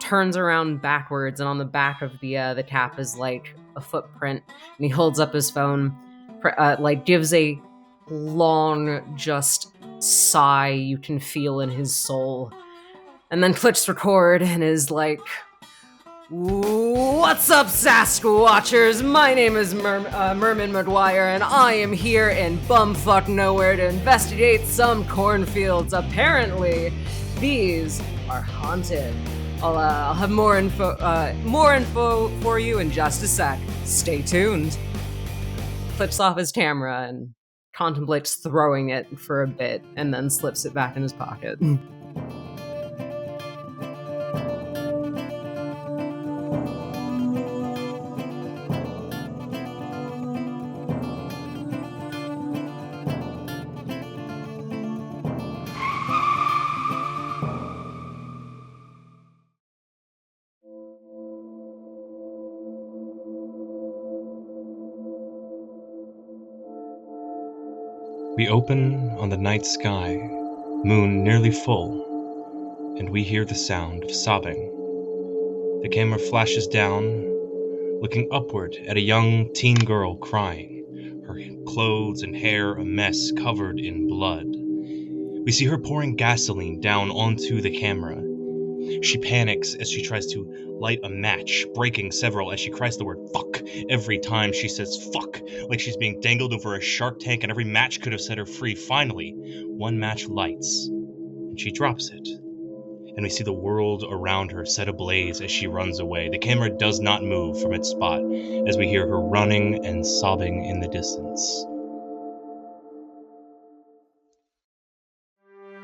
turns around backwards, and on the back of the tap is like a footprint, and he holds up his phone, gives a long just sigh you can feel in his soul, and then clicks record and is like, "What's up, Sasquatchers? My name is Merman McGuire, and I am here in bumfuck nowhere to investigate some cornfields. Apparently, these are haunted. I'll have more info for you in just a sec. Stay tuned." Flips off his camera and contemplates throwing it for a bit, and then slips it back in his pocket. We open on the night sky, moon nearly full, and we hear the sound of sobbing. The camera flashes down, looking upward at a young teen girl crying, her clothes and hair a mess covered in blood. We see her pouring gasoline down onto the camera. She panics as she tries to light a match, breaking several as she cries the word fuck every time she says fuck, like she's being dangled over a shark tank and every match could have set her free. Finally, one match lights, and she drops it. And we see the world around her set ablaze as she runs away. The camera does not move from its spot as we hear her running and sobbing in the distance.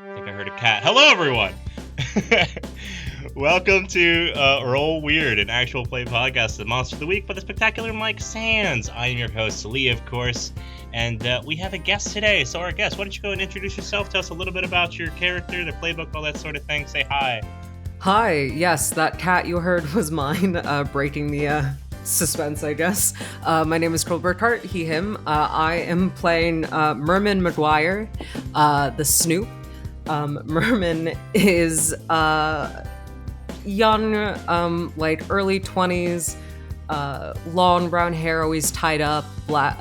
I think I heard a cat. Hello, everyone! Welcome to Roll Weird, an actual play podcast, the Monster of the Week by the spectacular Mike Sands. I am your host, Lee, of course, and we have a guest today. So our guest, why don't you go and introduce yourself, tell us a little bit about your character, the playbook, all that sort of thing. Say hi. Hi, yes, that cat you heard was mine, breaking the suspense, I guess. My name is Burkhardt, he, him. I am playing Merman McGuire, the Snoop. Merman is young, early 20s, long brown hair, always tied up, black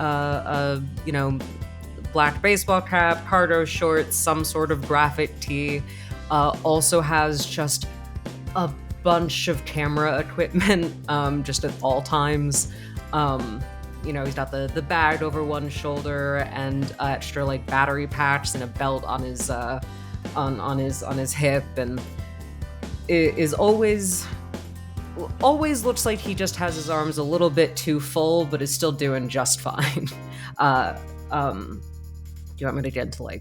baseball cap, cargo shorts, some sort of graphic tee. Also has just a bunch of camera equipment, just at all times. He's got the bag over one shoulder and extra battery packs and a belt on his on his hip, and it is always looks like he just has his arms a little bit too full, but is still doing just fine. Do you want me to get into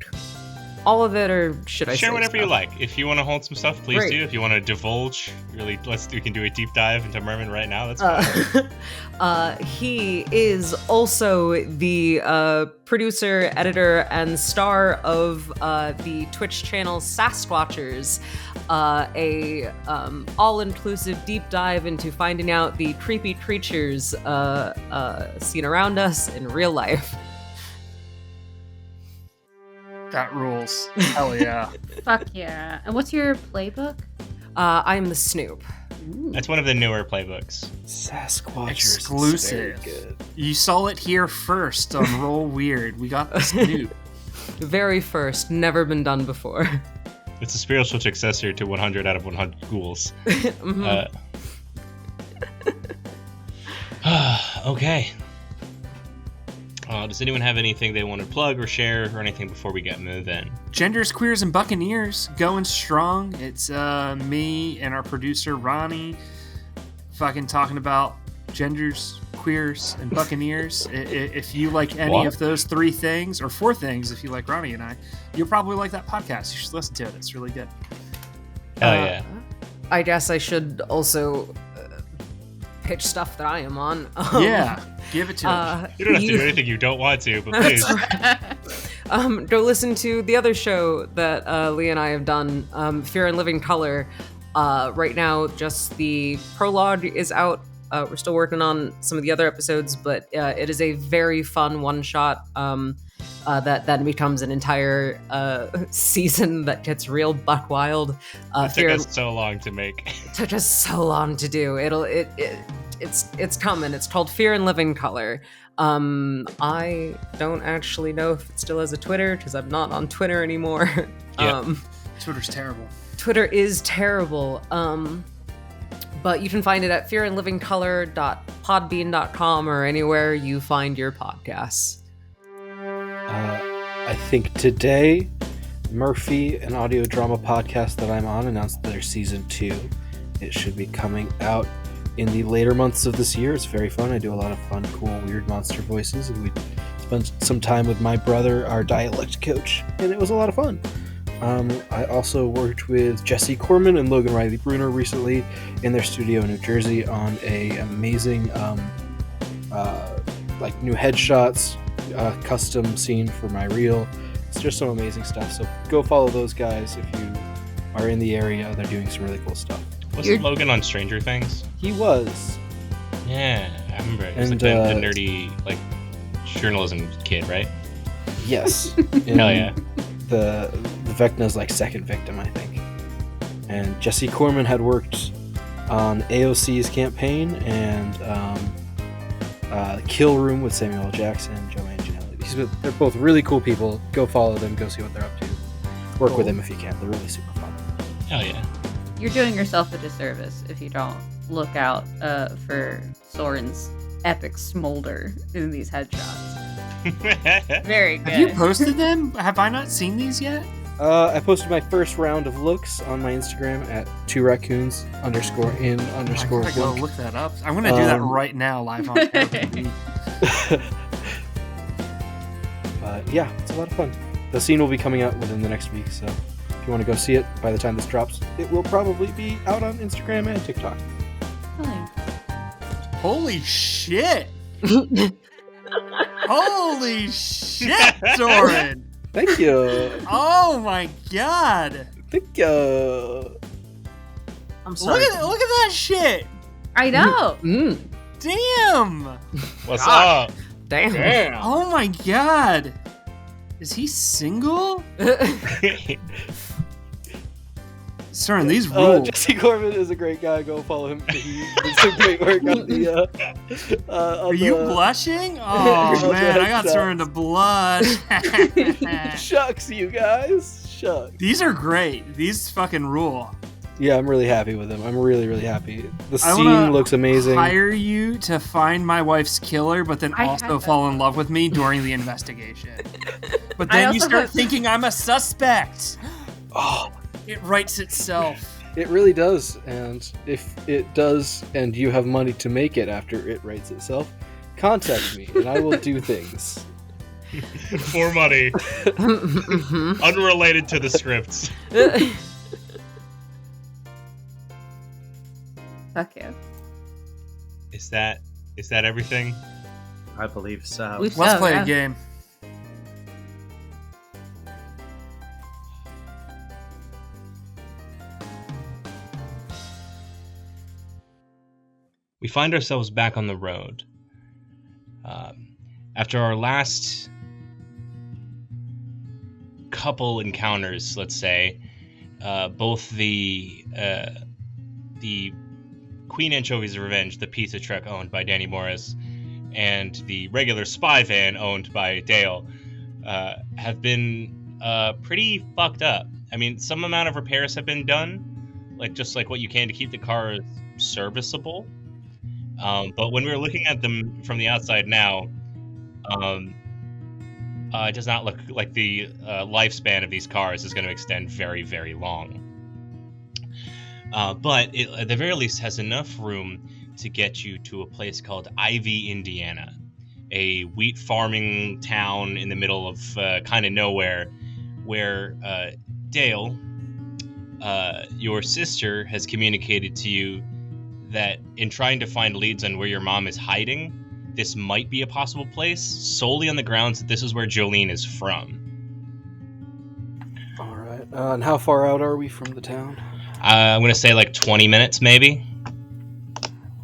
all of it, or should I share whatever stuff? You like? If you want to hold some stuff, please Great. Do. If you want to divulge, really, we can do a deep dive into Merman right now. That's fine. He is also the producer, editor, and star of the Twitch channel Sasquatchers, a all-inclusive deep dive into finding out the creepy creatures seen around us in real life. That rules. Hell yeah. Fuck yeah. And what's your playbook? I am the Snoop. Ooh. That's one of the newer playbooks. Sasquatchers. Exclusive. You saw it here first on Roll Weird. We got the Snoop. Very first. Never been done before. It's a spiritual successor to 100 out of 100 ghouls. Mm-hmm. Okay. Does anyone have anything they want to plug or share or anything before we get moving? Genders, Queers, and Buccaneers going strong. It's me and our producer Ronnie fucking talking about genders, queers, and Buccaneers. If you like any of those three things, or four things, if you like Ronnie and I, you'll probably like that podcast. You should listen to it. It's really good. Oh, yeah. I guess I should also pitch stuff that I am on. Yeah, give it to us. You don't have to do anything you don't want to, but please. Go listen to the other show that Lee and I have done, Fear and Living Color. Right now, just the prologue is out. We're still working on some of the other episodes, but it is a very fun one-shot that becomes an entire season that gets real buck wild. It took us so long to make. It took us so long to do. It's coming. It's called Fear in Living Color. I don't actually know if it still has a Twitter because I'm not on Twitter anymore. Yep. Twitter's terrible. Twitter is terrible. But you can find it at fearandlivingcolor.podbean.com or anywhere you find your podcasts. I think today, Murphy, an audio drama podcast that I'm on, announced their season 2. It should be coming out in the later months of this year. It's very fun. I do a lot of fun, cool, weird monster voices, and we spent some time with my brother, our dialect coach, and it was a lot of fun. I also worked with Jesse Corman and Logan Riley Bruner recently in their studio in New Jersey on a amazing new headshots custom scene for my reel. It's just some amazing stuff, so go follow those guys if you are in the area. They're doing some really cool stuff. Wasn't Logan on Stranger Things? He was. Yeah, I remember. He was like the nerdy journalism kid, right? Yes. Hell yeah. The Vecna's second victim, I think. And Jesse Corman had worked on AOC's campaign and Kill Room with Samuel L. Jackson, Joanne Janelli. They're both really cool people. Go follow them. Go see what they're up to. Work with them if you can. They're really super fun. Hell yeah. You're doing yourself a disservice if you don't look out for Soren's epic smolder in these headshots. Very good. Have you posted them? Have I not seen these yet? I posted my first round of looks on my Instagram at 2raccoons_in_. I gotta go look that up. I'm gonna do that right now, live on TV. Yeah, it's a lot of fun. The scene will be coming out within the next week, so if you want to go see it by the time this drops, it will probably be out on Instagram and TikTok. Holy shit! Holy shit, Soren! Thank you. Oh my god! Thank you. I'm sorry. Look at that shit! I know. Damn! What's up? Damn. Oh my god! Is he single? Soren, these rules. Jesse Corbin is a great guy. Go follow him. He did some great work on the. Are you blushing? Oh man, I got Soren to blush. Shucks, you guys. Shucks. These are great. These fucking rule. Yeah, I'm really happy with them. I'm really, really happy. The scene looks amazing. Hire you to find my wife's killer, but then also fall in love with me during the investigation. But then you start thinking I'm a suspect. Oh. It writes itself. It really does, and if it does, and you have money to make it after it writes itself, contact me, and I will do things. For money. Unrelated to the scripts. Fuck yeah. Is that everything? I believe so. Let's play a game. We find ourselves back on the road. After our last couple encounters, let's say, both the Queen Anchovy's Revenge, the pizza truck owned by Danny Morris, and the regular spy van owned by Dale, have been pretty fucked up. I mean, some amount of repairs have been done, just what you can to keep the cars serviceable. But when we were looking at them from the outside now, it does not look like the lifespan of these cars is going to extend very, very long. But it, at the very least, has enough room to get you to a place called Ivy, Indiana, a wheat farming town in the middle of kind of nowhere, where Dale, your sister, has communicated to you that in trying to find leads on where your mom is hiding, this might be a possible place, solely on the grounds that this is where Jolene is from. All right. And how far out are we from the town? I'm going to say 20 minutes, maybe.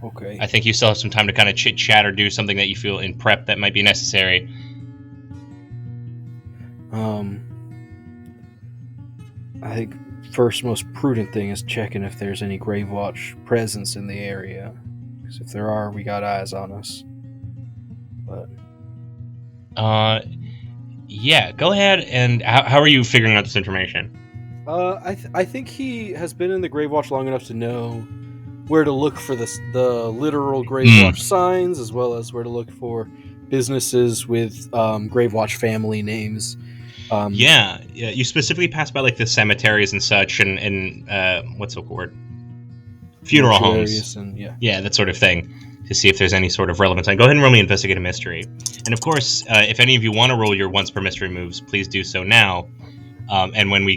Okay. I think you still have some time to kind of chit-chat or do something that you feel in prep that might be necessary. I think first most prudent thing is checking if there's any Grave Watch presence in the area. Because if there are, we got eyes on us. But Yeah, go ahead. And how are you figuring out this information? I think he has been in the Grave Watch long enough to know where to look for the literal Grave Watch signs, as well as where to look for businesses with Grave Watch family names. Yeah, you specifically pass by like the cemeteries and such, and what's the word? Funeral homes. And Yeah, that sort of thing, to see if there's any sort of relevance. Go ahead and roll me investigate a mystery. And of course, if any of you want to roll your once per mystery moves, please do so now. And when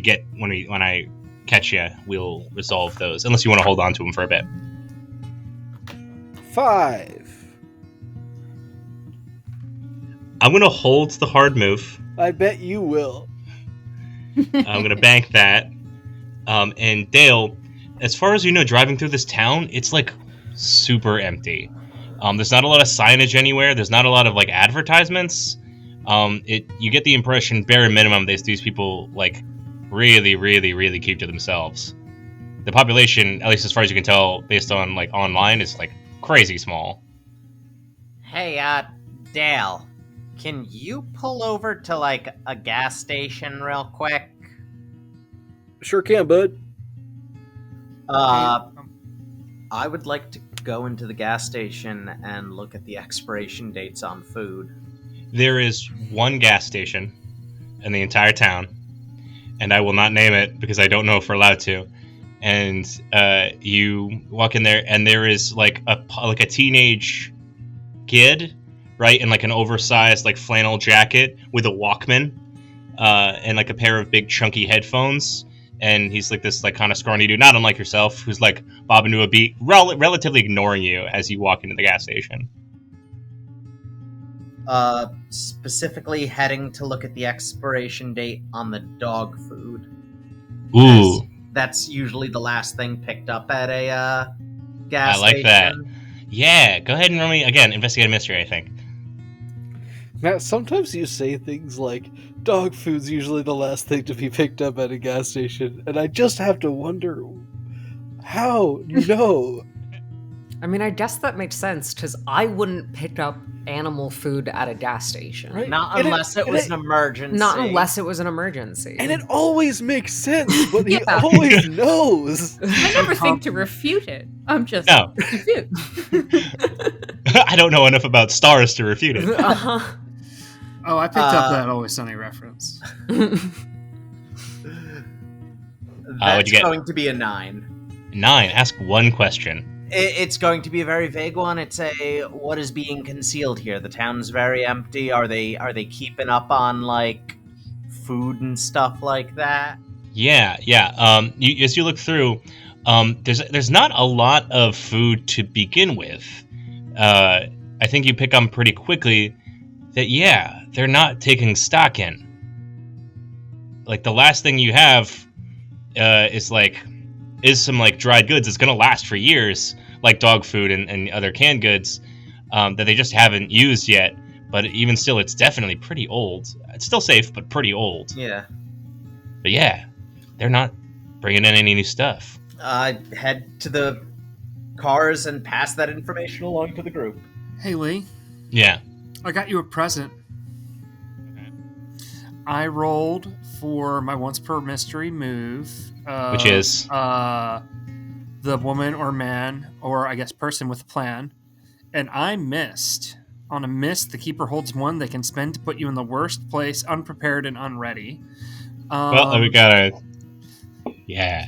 I catch you, we'll resolve those. Unless you want to hold on to them for a bit. 5. I'm gonna hold the hard move. I bet you will. I'm gonna bank that. And Dale, as far as you know, driving through this town, it's like super empty. There's not a lot of signage anywhere. There's not a lot of like advertisements. You get the impression, bare minimum, these people like really, really, really keep to themselves. The population, at least as far as you can tell, based on like online, is like crazy small. Hey, Dale, can you pull over to like a gas station real quick? Sure can, bud. I would like to go into the gas station and look at the expiration dates on food. There is one gas station in the entire town, and I will not name it because I don't know if we're allowed to. And you walk in there, and there is like a teenage kid, right, in like an oversized like flannel jacket with a Walkman, and like a pair of big chunky headphones. And he's like this like kind of scrawny dude, not unlike yourself, who's like bobbing to a beat, relatively ignoring you as you walk into the gas station. Specifically heading to look at the expiration date on the dog food. Ooh. That's usually the last thing picked up at a gas station. I like that. Yeah, go ahead and roll me, again, investigate a mystery, I think. Matt, sometimes you say things like, dog food's usually the last thing to be picked up at a gas station, and I just have to wonder, how you know? I mean, I guess that makes sense, because I wouldn't pick up animal food at a gas station. Right. Not unless it was an emergency. Not unless it was an emergency. And it always makes sense, but he Yeah. always knows. I never think to refute it. I'm just No. confused. I don't know enough about stars to refute it. Uh-huh. Oh, I picked up that Always Sunny reference. What'd you get? Going to be a 9. 9. Ask one question. It's going to be a very vague one. It's a, what is being concealed here? The town's very empty. Are they keeping up on like food and stuff like that? Yeah. As you look through, there's not a lot of food to begin with. I think you pick up pretty quickly that they're not taking stock in. Like the last thing you have is some like dried goods. It's gonna last for years, like dog food and other canned goods that they just haven't used yet. But even still, it's definitely pretty old. It's still safe, but pretty old. Yeah. But they're not bringing in any new stuff. Head to the cars and pass that information along to the group. Hey, Lee. Yeah. I got you a present. I rolled for my once per mystery move. Which is? The woman or man, or I guess person with a plan. And I missed. On a miss, the keeper holds 1 they can spend to put you in the worst place, unprepared and unready. Well, we gotta... Yeah.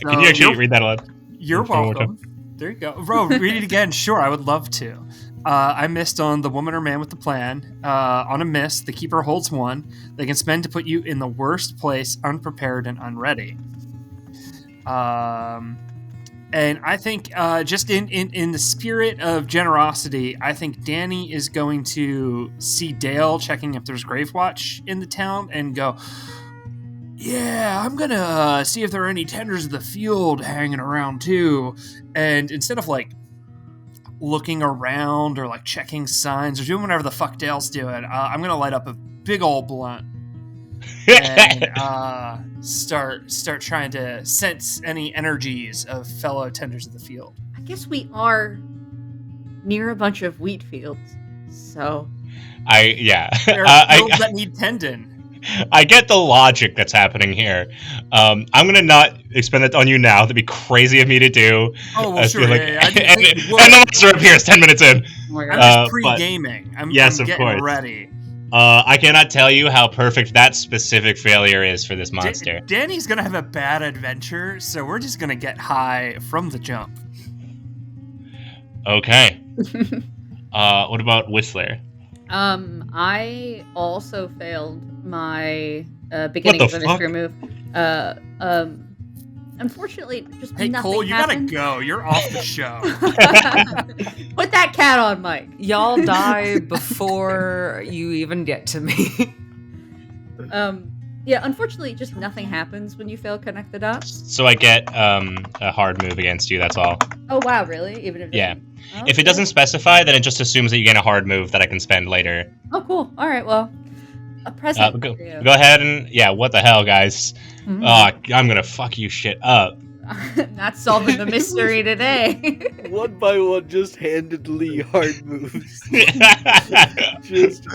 So Can you actually read that aloud? You're welcome. There you go. Bro, read it again. Sure, I would love to. I missed on the woman or man with the plan. On a miss, the keeper holds 1 they can spend to put you in the worst place, unprepared and unready. And I think just in the spirit of generosity, I think Danny is going to see Dale checking if there's Grave Watch in the town and go, yeah, I'm going to see if there are any tenders of the field hanging around too. And instead of like looking around or like checking signs or doing whatever the fuck Dale's doing, I'm going to light up a big old blunt and start trying to sense any energies of fellow tenders of the field. I guess we are near a bunch of wheat fields, so There are fields that need tendon. I get the logic that's happening here. I'm gonna not expend that on you now. That'd be crazy of me to do. Oh, well, sure. Like, I didn't and think you would. the monster appears 10 minutes in. oh my I'm God. just pre-gaming. I'm yes, I'm of getting course. ready. I cannot tell you how perfect that specific failure is for this monster. Danny's gonna have a bad adventure, so we're just gonna get high from the jump. Okay. What about Whistler? I also failed my beginning of the mystery move. Unfortunately, just Hey, nothing Cole, you happened. gotta go. You're off the show. Put that cat on, Mike. Y'all die before you even get to me. Yeah, unfortunately, just nothing happens when you fail connect the dots. So I get a hard move against you, that's all. Oh wow, really? Even if Yeah. Oh, If it doesn't specify, then it just assumes that you get a hard move that I can spend later. Oh, cool. All right. Well, a present. Go for you. ahead and... Yeah, what the hell, guys? Mhm. I'm gonna fuck you shit up. Not solving the mystery today. One by one, just handedly hard moves. Just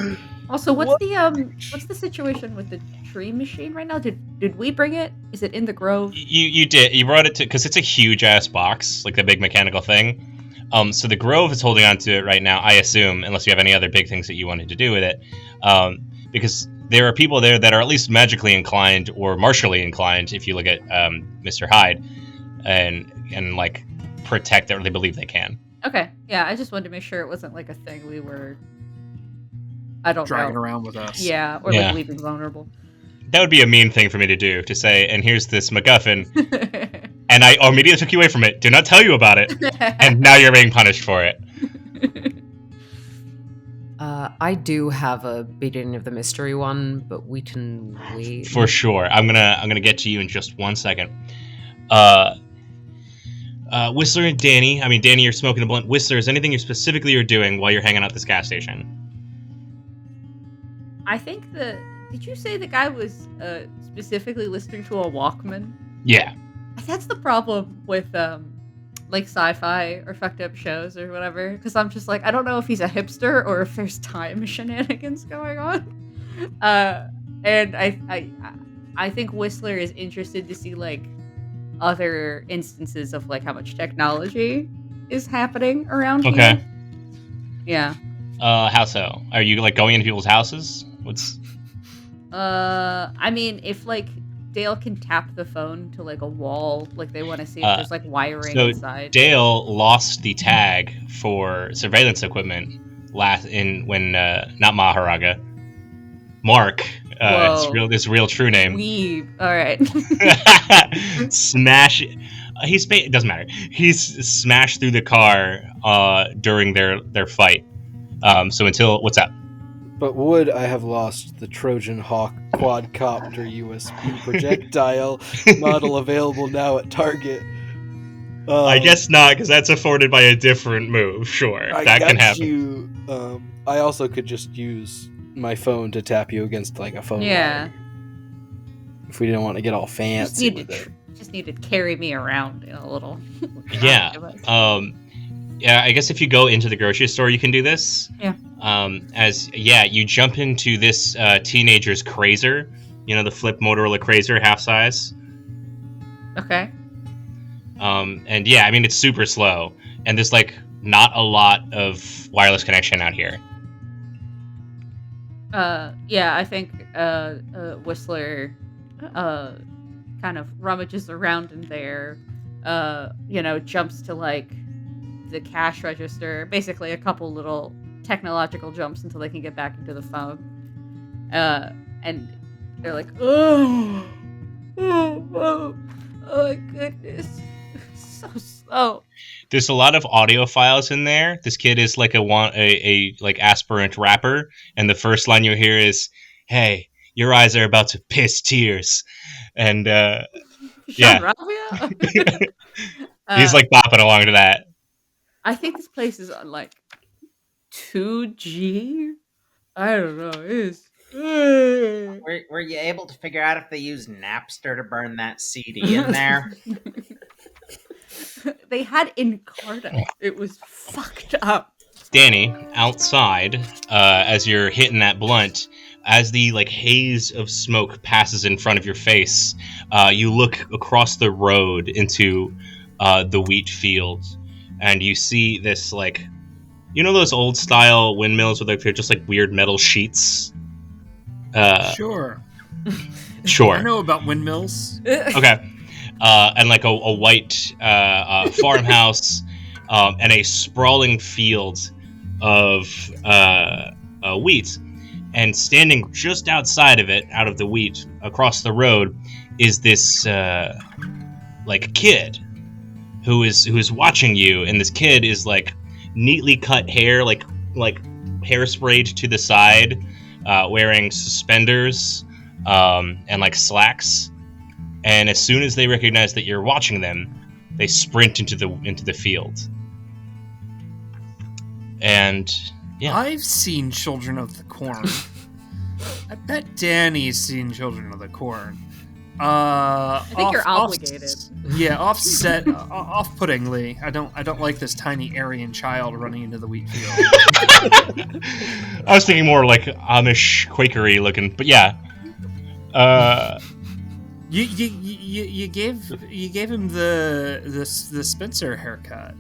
Also, what's What? what's the situation with the tree machine right now? Did we bring it? Is it in the grove? You did. You brought it to... Because it's a huge-ass box, like the big mechanical thing. So the Grove is holding on to it right now, I assume, unless you have any other big things that you wanted to do with it. Because there are people there that are at least magically inclined or martially inclined, if you look at Mr. Hyde, and like protect it, or they believe they can. Okay. Yeah, I just wanted to make sure it wasn't like a thing we were. I don't Dragging know. around with us. Yeah, or Yeah. like leaving vulnerable. That would be a mean thing for me to do, to say, and here's this MacGuffin, and I immediately took you away from it. Did not tell you about it, and now you're being punished for it. I do have a beginning of the mystery one, but we can wait. For sure. I'm gonna get to you in just 1 second. Whistler and Danny. I mean, Danny, you're smoking a blunt. Whistler, is anything you specifically are doing while you're hanging out at this gas station? I think did you say the guy was specifically listening to a Walkman? Yeah. That's the problem with like sci-fi or fucked up shows or whatever, because I'm just like, I don't know if he's a hipster or if there's time shenanigans going on. And I think Whistler is interested to see like other instances of like how much technology is happening around Okay. here. Yeah. How so? Are you like going into people's houses? What's... I mean, if like Dale can tap the phone to like a wall, like they want to see if there's like wiring so inside. Dale lost the tag for surveillance equipment when not Maharaga, Mark. Whoa. His real true name. Weeb. All right. Smash. It doesn't matter. He's smashed through the car during their fight. So until what's up? But would I have lost the Trojan Hawk quadcopter USB projectile model available now at Target? I guess not, because that's afforded by a different move. Sure, that can happen. I also could just use my phone to tap you against like a phone. Yeah. line, if we didn't want to get all fancy with it. Just need to carry me around in a little. Yeah. Yeah, I guess if you go into the grocery store, you can do this. Yeah. You jump into this teenager's Crazer. You know, the flip Motorola Crazer, half size. Okay. And yeah, I mean, it's super slow. And there's like not a lot of wireless connection out here. Yeah, I think Whistler kind of rummages around in there, jumps to like the cash register, basically a couple little technological jumps until they can get back into the phone. And they're like, oh my goodness, so slow. There's a lot of audio files in there. This kid is like a like aspirant rapper, and the first line you hear is, "Hey, your eyes are about to piss tears," and yeah, he's like bopping along to that. I think this place is on like 2G. I don't know. Were you able to figure out if they used Napster to burn that CD in there? They had Encarta. It was fucked up. Danny, outside, as you're hitting that blunt, as the haze of smoke passes in front of your face, you look across the road into the wheat field, and you see this those old style windmills with they're just weird metal sheets. Sure. Sure. I know about windmills. Okay. And a white farmhouse, and a sprawling field of wheat. And standing just outside of it, out of the wheat, across the road, is this kid who is watching you. And this kid is neatly cut hair, hairsprayed to the side, wearing suspenders and slacks. And as soon as they recognize that you're watching them, they sprint into the field. And yeah, I've seen Children of the Corn. I bet Danny's seen Children of the Corn. I think you're obligated. Off-puttingly. I don't like this tiny Aryan child running into the wheat field. I was thinking more Amish Quakery looking, but yeah. You gave him the Spencer haircut,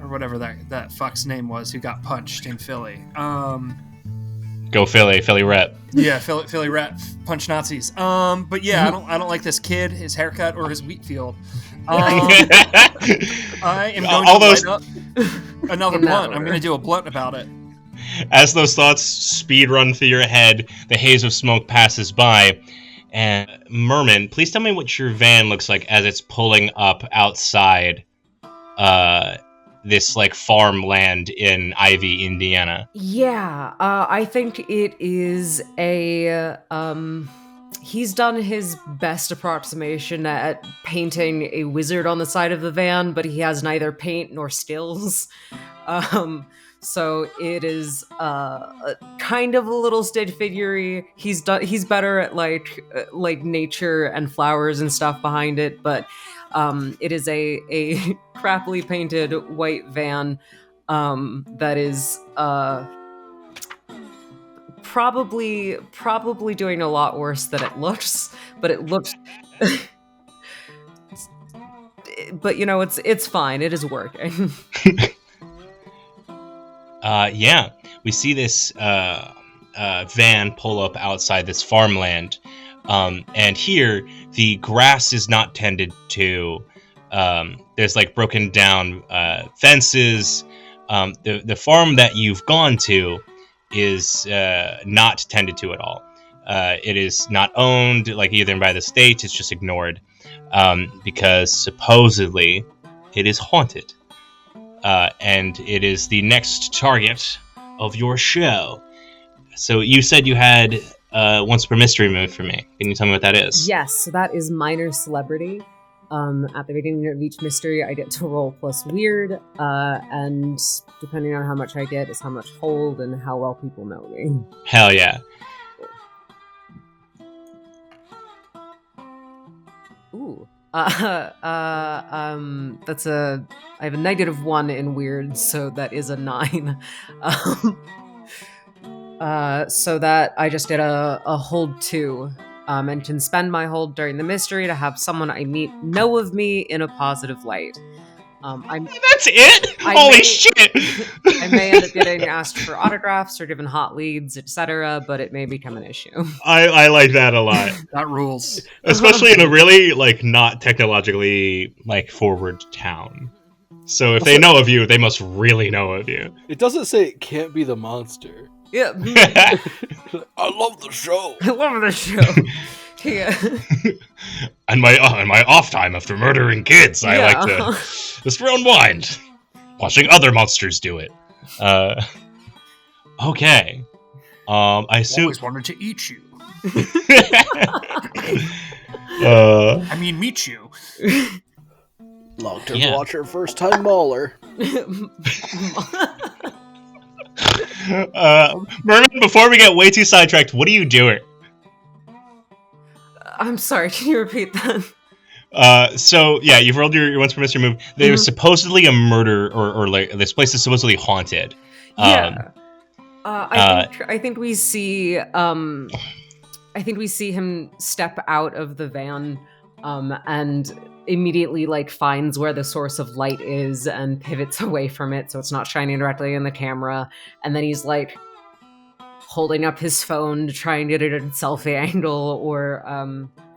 or whatever that fuck's name was who got punched in Philly. Go Philly rep. Yeah, Philly rep, punch Nazis. But yeah, I don't like this kid, his haircut, or his wheat field. I am going to light up another blunt. I'm going to do a blunt about it. As those thoughts speed run through your head, the haze of smoke passes by. And Merman, please tell me what your van looks like as it's pulling up outside this farmland in Ivy, Indiana. Yeah, I think it is a he's done his best approximation at painting a wizard on the side of the van, but he has neither paint nor stills. So it is kind of a little stick figure-y. He's better at nature and flowers and stuff behind it, but it is a crappily painted white van that is probably doing a lot worse than it looks, but it looks but it's fine. It is working. Yeah, we see this van pull up outside this farmland, and here the grass is not tended to. There's broken down fences. The farm that you've gone to is not tended to at all. It is not owned either by the state. It's just ignored because supposedly it is haunted. And it is the next target of your show. So you said you had Once Per Mystery Mood for me. Can you tell me what that is? Yes, so that is minor celebrity. At the beginning of each mystery, I get to roll plus weird, and depending on how much I get is how much hold and how well people know me. Hell yeah. Ooh. I have a -1 in weird, so that is a 9. So that I just did a hold 2, and can spend my hold during the mystery to have someone I meet know of me in a positive light. That's it? Holy shit! I may end up getting asked for autographs or given hot leads, etc., but it may become an issue. I like that a lot. That rules. Especially in a really, not technologically, forward town. So if they know of you, they must really know of you. It doesn't say it can't be the monster. Yeah. I love the show. I love the show. Yeah. And my off time after murdering kids, I like to just unwind, watching other monsters do it. Okay. I assume. Always wanted to eat you. I mean, meet you. Long-term watcher, first-time mauler. Merman, before we get way too sidetracked, what are you doing? I'm sorry, can you repeat that? So yeah, you've rolled your once per mystery move. There's supposedly a murder, or like this place is supposedly haunted. Yeah. I think we see him step out of the van, and immediately like finds where the source of light is and pivots away from it so it's not shining directly in the camera. And then he's like holding up his phone to try and get it at a selfie angle or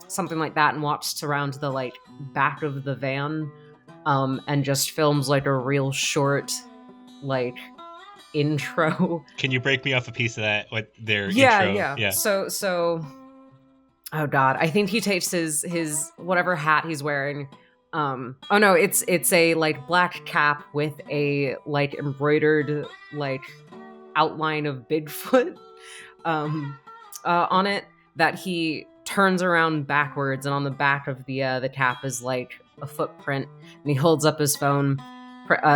something like that, and walks around to the like back of the van, and just films like a real short like intro. Can you break me off a piece of that? What their Yeah. intro? So oh god, I think he takes his whatever hat he's wearing. Oh no, it's a like black cap with a like embroidered like outline of Bigfoot on it that he turns around backwards, and on the back of the cap is like a footprint, and he holds up his phone,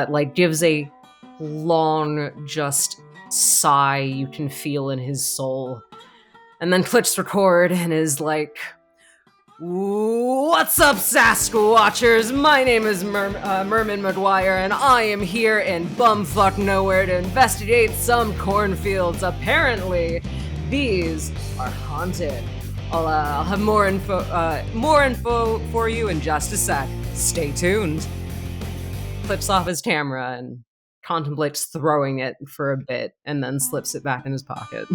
like gives a long just sigh you can feel in his soul, and then clicks record and is like, "What's up, Sasquatchers? My name is Merman McGuire, and I am here in bumfuck nowhere to investigate some cornfields. Apparently, these are haunted. I'll have more info for you in just a sec. Stay tuned." Flips off his camera and contemplates throwing it for a bit, and then slips it back in his pocket.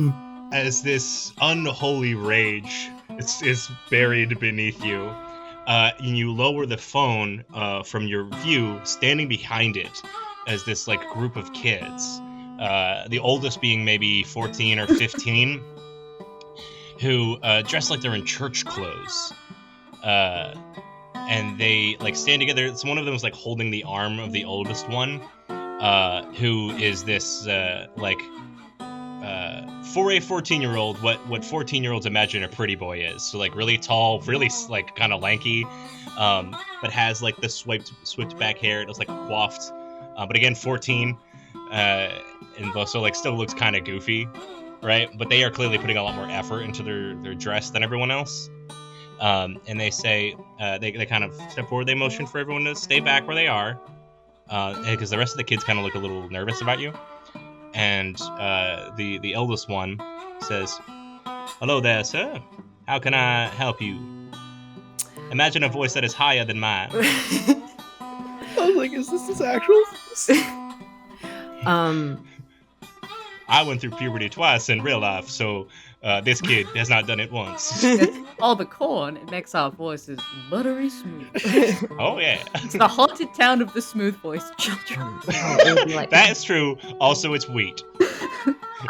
As this unholy rage is buried beneath you, you lower the phone from your view, standing behind it as this like group of kids, the oldest being maybe 14 or 15, who dress like they're in church clothes, and they like stand together. So one of them is like holding the arm of the oldest one, who is this for a 14-year-old, what 14-year-olds imagine a pretty boy is. So like really tall, really like kind of lanky, but has like the swept back hair. It was like coiffed, but again 14, and also like still looks kind of goofy, right? But they are clearly putting a lot more effort into their dress than everyone else. And they say they kind of step forward. They motion for everyone to stay back where they are, because the rest of the kids kind of look a little nervous about you. And the eldest one says, "Hello there, sir. How can I help you?" Imagine a voice that is higher than mine. I was like, is this his actual voice? I went through puberty twice in real life, so this kid has not done it once. All the corn, it makes our voices buttery smooth. Oh, yeah. It's the haunted town of the smooth voiced children. That is true. Also, it's wheat.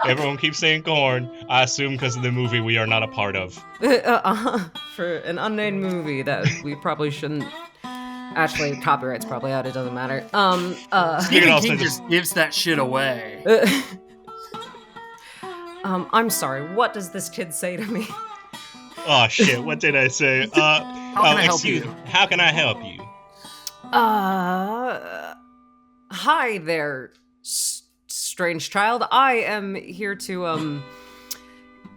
Everyone keeps saying corn. I assume because of the movie we are not a part of. For an unnamed movie that we probably shouldn't. Actually, copyright's probably out. It doesn't matter. Stephen King just gives that shit away. I'm sorry. What does this kid say to me? Oh shit! What did I say? How can I help you? How can I help you? Hi there, strange child. I am here to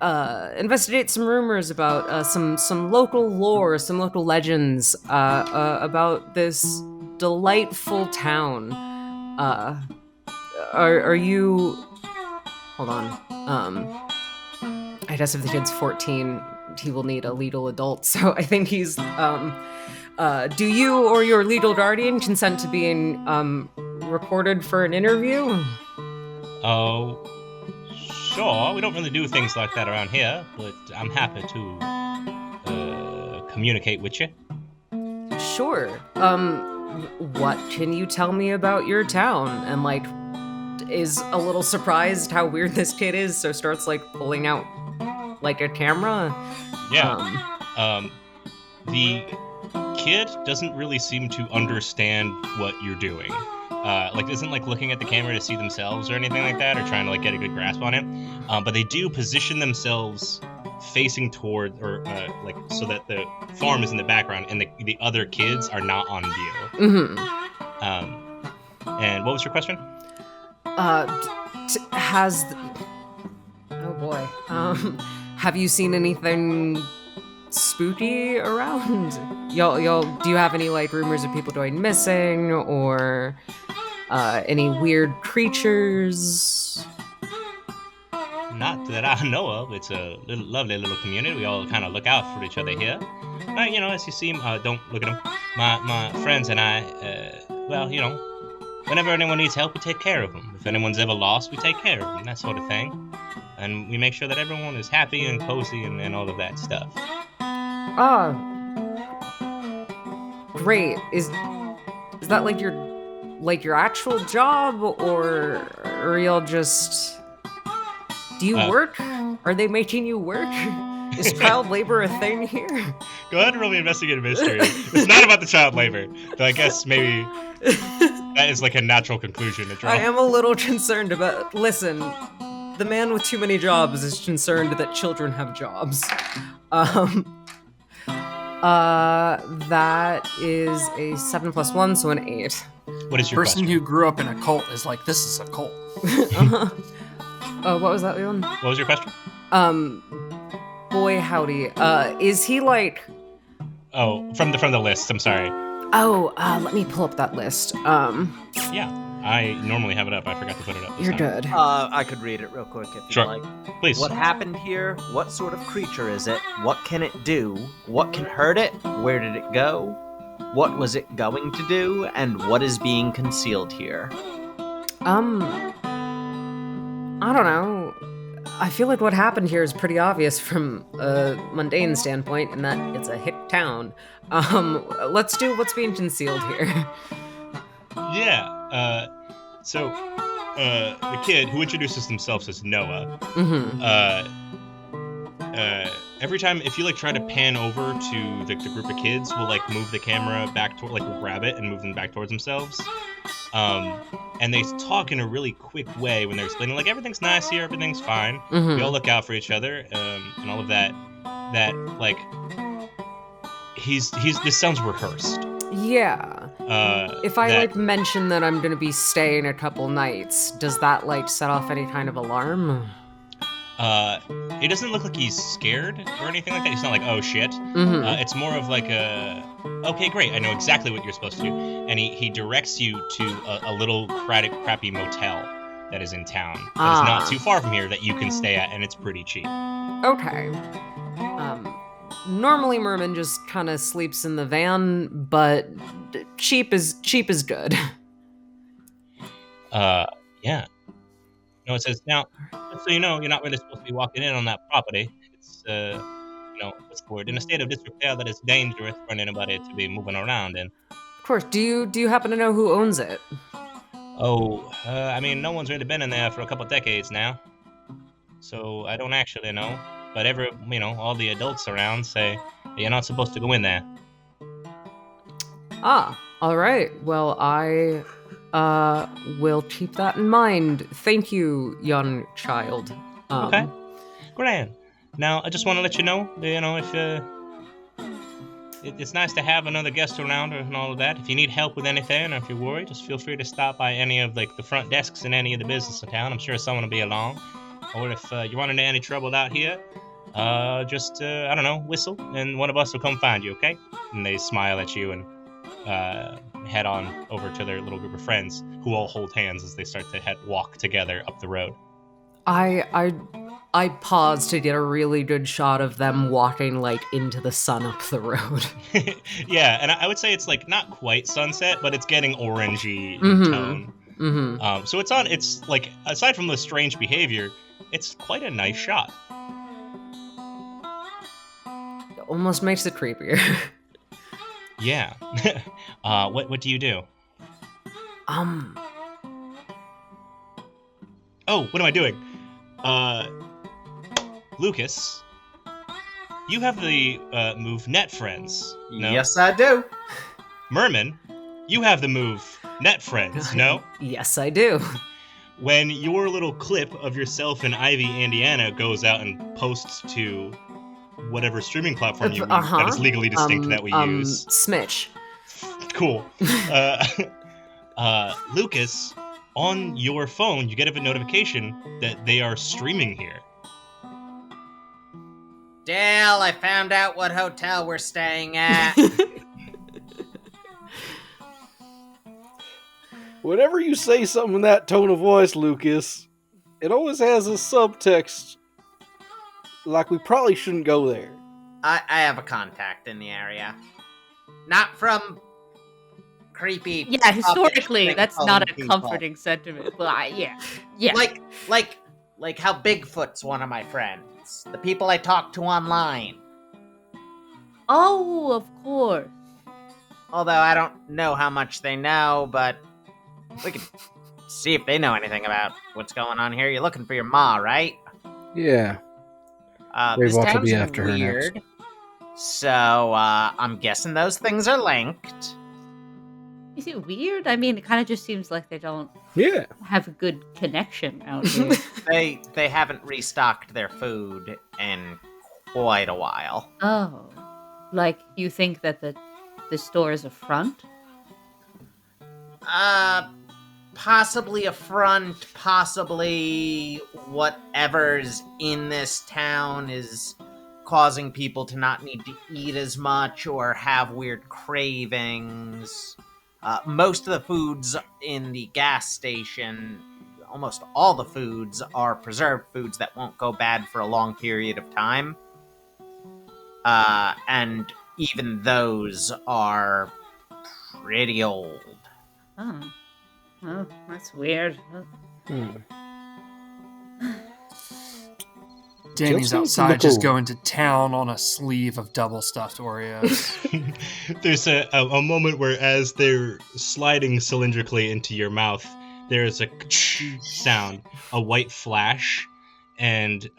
investigate some rumors about some local lore, some local legends about this delightful town. Are you? Hold on. I guess if the kid's 14, he will need a legal adult. So I think he's. Do you or your legal guardian consent to being recorded for an interview? Oh, sure. We don't really do things like that around here, but I'm happy to communicate with you. Sure. What can you tell me about your town? And like, is a little surprised how weird this kid is, so starts like pulling out like a camera. Yeah. The kid doesn't really seem to understand what you're doing. Like isn't like looking at the camera to see themselves or anything like that, or trying to like get a good grasp on it. But they do position themselves facing toward, or like so that the farm is in the background and the other kids are not on view. Mm-hmm. And what was your question? Oh boy. Have you seen anything spooky around? Y'all, do you have any like rumors of people going missing or any weird creatures? Not that I know of. It's a lovely little community. We all kind of look out for each other here. As you see, don't look at them. My friends and I, whenever anyone needs help, we take care of them. If anyone's ever lost, we take care of them, that sort of thing. And we make sure that everyone is happy and cozy and all of that stuff. Great. Is that like your actual job, or y'all just... Do you work? Are they making you work? Is child labor a thing here? Go ahead and roll me investigative mystery. It's not about the child labor, but I guess maybe that is like a natural conclusion to draw. I am a little concerned about... Listen, the man with too many jobs is concerned that children have jobs. That is a 7 + 1, so an 8. What is your person question? who grew up in a cult is like, this is a cult. What was that, Leon? What was your question? Boy howdy. Is he like... Oh, from the list, I'm sorry. Oh, let me pull up that list. Yeah, I normally have it up. I forgot to put it up. You're good. I could read it real quick if Sure. you like. Please. What happened here? What sort of creature is it? What can it do? What can hurt it? Where did it go? What was it going to do? And what is being concealed here? I don't know. I feel like what happened here is pretty obvious from a mundane standpoint, in that it's a hick town. Let's do what's being concealed here. Yeah. So the kid who introduces themselves as Noah. Mm-hmm. Every time, if you like try to pan over to the group of kids, we'll like move the camera back toward, like we'll grab it and move them back towards themselves. And they talk in a really quick way when they're explaining, like, everything's nice here, everything's fine. Mm-hmm. We all look out for each other, and all of that. That, like, this sounds rehearsed. Yeah. If I like mention that I'm gonna be staying a couple nights, does that like set off any kind of alarm? It doesn't look like he's scared or anything like that. He's not like, oh shit. Mm-hmm. It's more of like okay, great, I know exactly what you're supposed to do. And he directs you to a little crappy motel that is in town. That is not too far from here that you can stay at, and it's pretty cheap. Okay. Normally Merman just kind of sleeps in the van, but cheap is good. Yeah. No, it says, now, just so you know, you're not really supposed to be walking in on that property. It's, what's the word? In a state of disrepair that is dangerous for anybody to be moving around in. Of course. Do you happen to know who owns it? Oh, I mean, no one's really been in there for a couple decades now. So I don't actually know. But all the adults around say you're not supposed to go in there. All right. Well, I will keep that in mind. Thank you, young child. Okay. Grand. Now, I just want to let you know, if it's nice to have another guest around and all of that. If you need help with anything, or if you're worried, just feel free to stop by any of like the front desks in any of the business in town. I'm sure someone will be along. Or if you run into any trouble out here, just I don't know, whistle, and one of us will come find you. Okay? And they smile at you and head on over to their little group of friends, who all hold hands as they start to walk together up the road. I pause to get a really good shot of them walking like into the sun up the road. Yeah, and I would say it's like not quite sunset, but it's getting orangey in tone. Mm-hmm. So it's like, aside from the strange behavior, it's quite a nice shot. It almost makes it creepier. Yeah. What do you do? Oh, what am I doing? Lucas, you have the move Net Friends, no? Yes, I do. Merman, you have the move Net Friends, no? Yes, I do. When your little clip of yourself in Ivy, Indiana goes out and posts to whatever streaming platform you use that is legally distinct that we use. Smitch. Cool. Lucas on your phone, you get a notification that they are streaming here. Dale, I found out what hotel we're staying at. Whenever you say something in that tone of voice, Lucas, it always has a subtext like we probably shouldn't go there. I have a contact in the area. Not from creepy. Yeah, historically, uppish that's not a people. comforting sentiment. But yeah. Like how Bigfoot's one of my friends. The people I talk to online. Oh, of course. Although I don't know how much they know, but we could see if they know anything about what's going on here. You're looking for your ma, right? Yeah. This Watch will town's be after her weird. next. So, I'm guessing those things are linked. Is it weird? I mean, it kind of just seems like they don't Yeah. have a good connection out here. They haven't restocked their food in quite a while. Oh. Like, you think that the store is a front? Possibly a front, possibly whatever's in this town is causing people to not need to eat as much or have weird cravings. Most of the foods in the gas station, almost all the foods, are preserved foods that won't go bad for a long period of time. And even those are pretty old. Oh, that's weird. Danny's Joe seems outside just typical. going to town on a sleeve of double stuffed Oreos. There's a moment where, as they're sliding cylindrically into your mouth, there's a sound, a white flash, and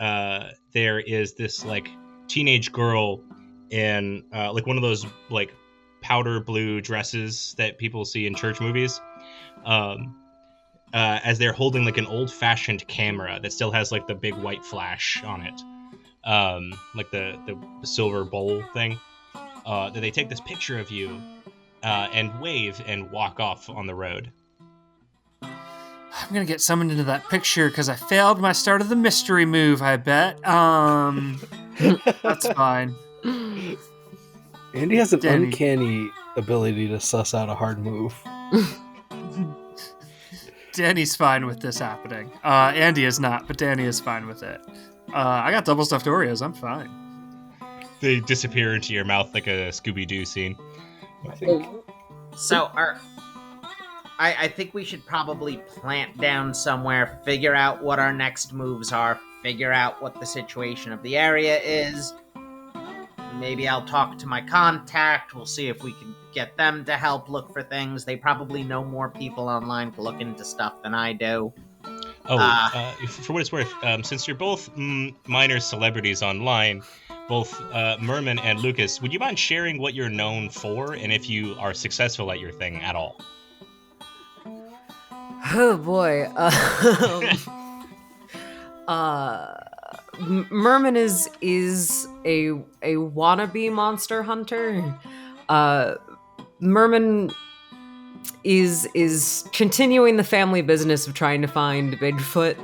there is this like teenage girl in like one of those like powder blue dresses that people see in church movies. As they're holding like an old-fashioned camera that still has like the big white flash on it, like the silver bowl thing. That they take this picture of you and wave and walk off on the road. I'm gonna get summoned into that picture because I failed my start of the mystery move, I bet. That's fine. Andy has an Danny. uncanny ability to suss out a hard move. Danny's fine with this happening. Andy is not, but Danny is fine with it. I got double stuffed Oreos. I'm fine. They disappear into your mouth like a Scooby-Doo scene. I think. So, I think we should probably plant down somewhere, figure out what our next moves are, figure out what the situation of the area is. Maybe I'll talk to my contact. We'll see if we can get them to help look for things. They probably know more people online to look into stuff than I do. For what it's worth, since you're both minor celebrities online, both Merman and Lucas, would you mind sharing what you're known for and if you are successful at your thing at all? Oh boy. Merman is a wannabe monster hunter. Merman is continuing the family business of trying to find Bigfoot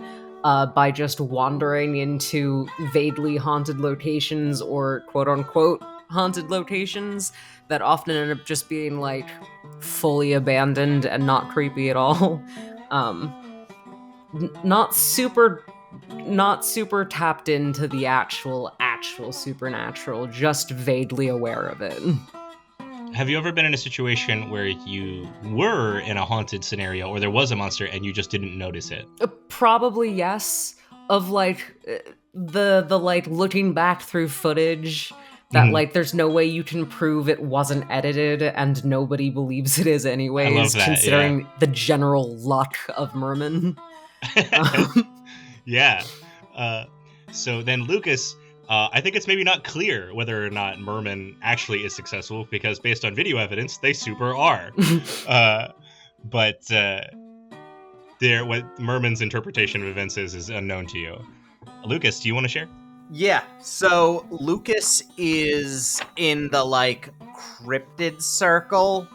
by just wandering into vaguely haunted locations or quote-unquote haunted locations that often end up just being like fully abandoned and not creepy at all. Not super tapped into the actual supernatural, just vaguely aware of it. Have you ever been in a situation where you were in a haunted scenario or there was a monster and you just didn't notice it? Probably yes. Of like the like looking back through footage that like there's no way you can prove it wasn't edited and nobody believes it is anyways, I love that, considering the general luck of Merman. Yeah. So then Lucas, I think it's maybe not clear whether or not Merman actually is successful because based on video evidence, they super are. But what Merman's interpretation of events is unknown to you. Lucas, do you want to share? Yeah, so Lucas is in the, like, cryptid circle,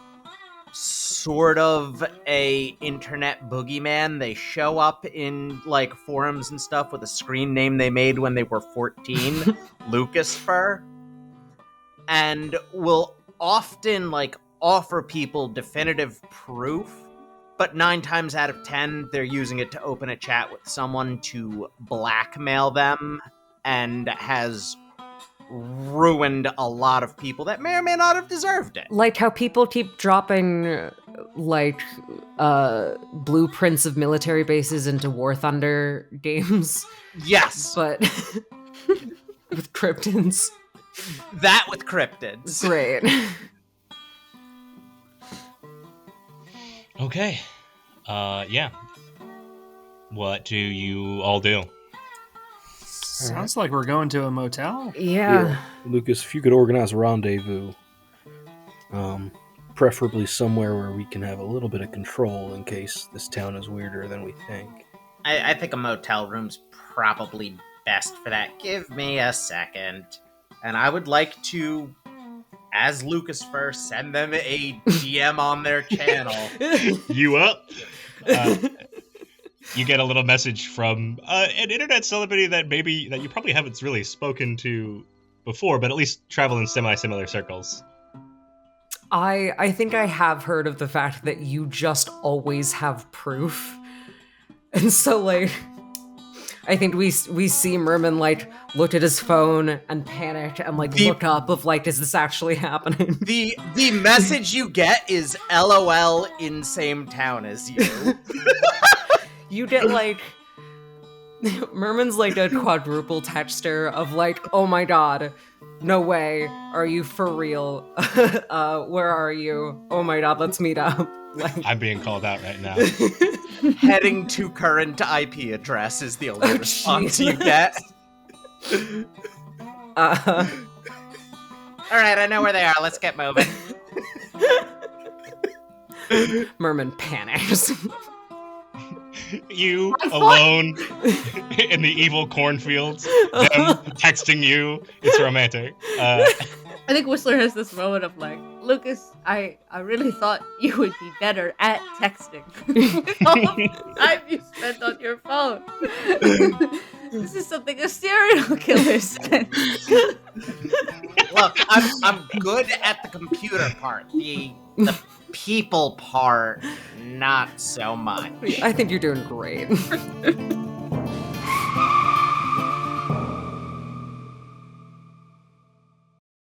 sort of a internet boogeyman. They show up in like forums and stuff with a screen name they made when they were 14, Lucas Fur, and will often like offer people definitive proof, but 9 times out of 10 they're using it to open a chat with someone to blackmail them, and has ruined a lot of people that may or may not have deserved it. Like how people keep dropping, like, blueprints of military bases into War Thunder games, Yes, but with cryptids. that with cryptids. Great. Okay. Yeah. What do you all do? Sounds like we're going to a motel. Yeah. Lucas, if you could organize a rendezvous, preferably somewhere where we can have a little bit of control in case this town is weirder than we think. I think a motel room's probably best for that. Give me a second. And I would like to, as Lucas first, send them a DM on their channel. You up? You get a little message from an internet celebrity that you probably haven't really spoken to before, but at least travel in semi-similar circles. I think I have heard of the fact that you just always have proof. And so, like, I think we see Merman, like, look at his phone and panic and, like, look up of, like, is this actually happening? The message you get is LOL in same town as you. You get, like, Merman's, like, a quadruple texter of, like, oh my god, no way, are you for real? Where are you? Oh my god, let's meet up. Like, I'm being called out right now. Heading to current IP address is the only response you get. Alright, I know where they are. Let's get moving. Merman panics. You alone in the evil cornfields, them texting you. It's romantic. I think Whistler has this moment of like, Lucas, I really thought you would be better at texting with all the time you spent on your phone. This is something a serial killer said. Look, I'm good at the computer part. The people part, not so much. I think you're doing great.